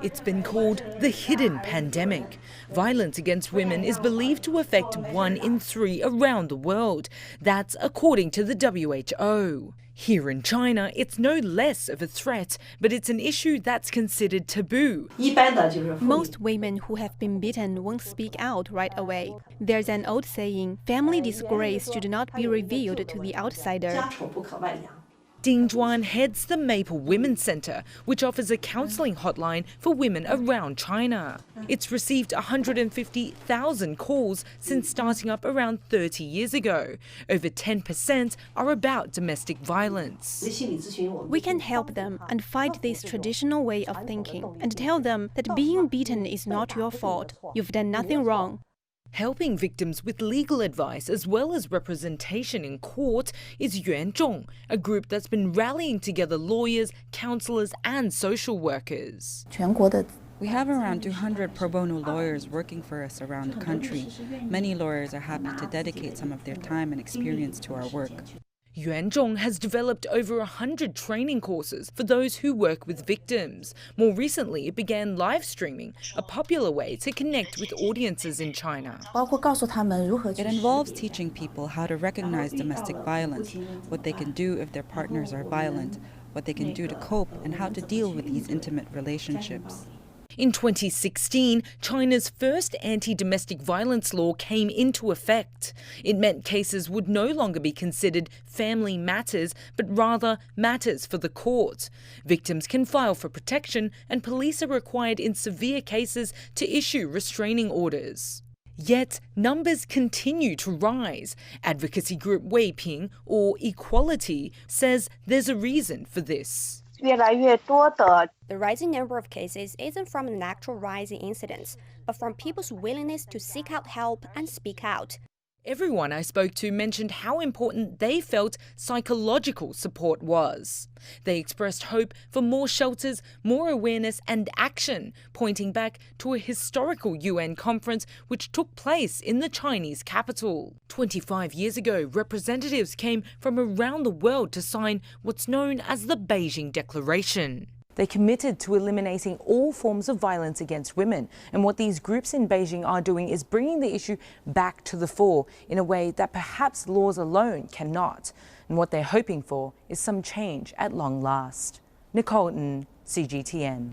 It's been called the hidden pandemic. Violence against women is believed to affect 1 in 3 around the world. That's according to the WHO. Here in China, it's no less of a threat, but it's an issue that's considered taboo. Most women who have been beaten won't speak out right away. There's an old saying, family disgrace should not be revealed to the outsider. Ding Zhuan heads the Maple Women's Center, which offers a counseling hotline for women around China. It's received 150,000 calls since starting up around 30 years ago. Over 10% are about domestic violence. We can help them and fight this traditional way of thinking and tell them that being beaten is not your fault. You've done nothing wrong. Helping victims with legal advice as well as representation in court is Yuan Zhong, a group that's been rallying together lawyers, counsellors and social workers. We have around 200 pro bono lawyers working for us around the country. Many lawyers are happy to dedicate some of their time and experience to our work. Yuan Zhong has developed over 100 training courses for those who work with victims. More recently, it began live streaming, a popular way to connect with audiences in China. It involves teaching people how to recognize domestic violence, what they can do if their partners are violent, what they can do to cope, and how to deal with these intimate relationships. In 2016, China's first anti-domestic violence law came into effect. It meant cases would no longer be considered family matters, but rather matters for the court. Victims can file for protection, and police are required in severe cases to issue restraining orders. Yet, numbers continue to rise. Advocacy group Weiping, or Equality, says there's a reason for this. The rising number of cases isn't from an actual rise in incidents, but from people's willingness to seek out help and speak out. Everyone I spoke to mentioned how important they felt psychological support was. They expressed hope for more shelters, more awareness and action, pointing back to a historical UN conference which took place in the Chinese capital. 25 years ago, representatives came from around the world to sign what's known as the Beijing Declaration. They committed to eliminating all forms of violence against women. And what these groups in Beijing are doing is bringing the issue back to the fore in a way that perhaps laws alone cannot. And what they're hoping for is some change at long last. Nicole Ng, CGTN.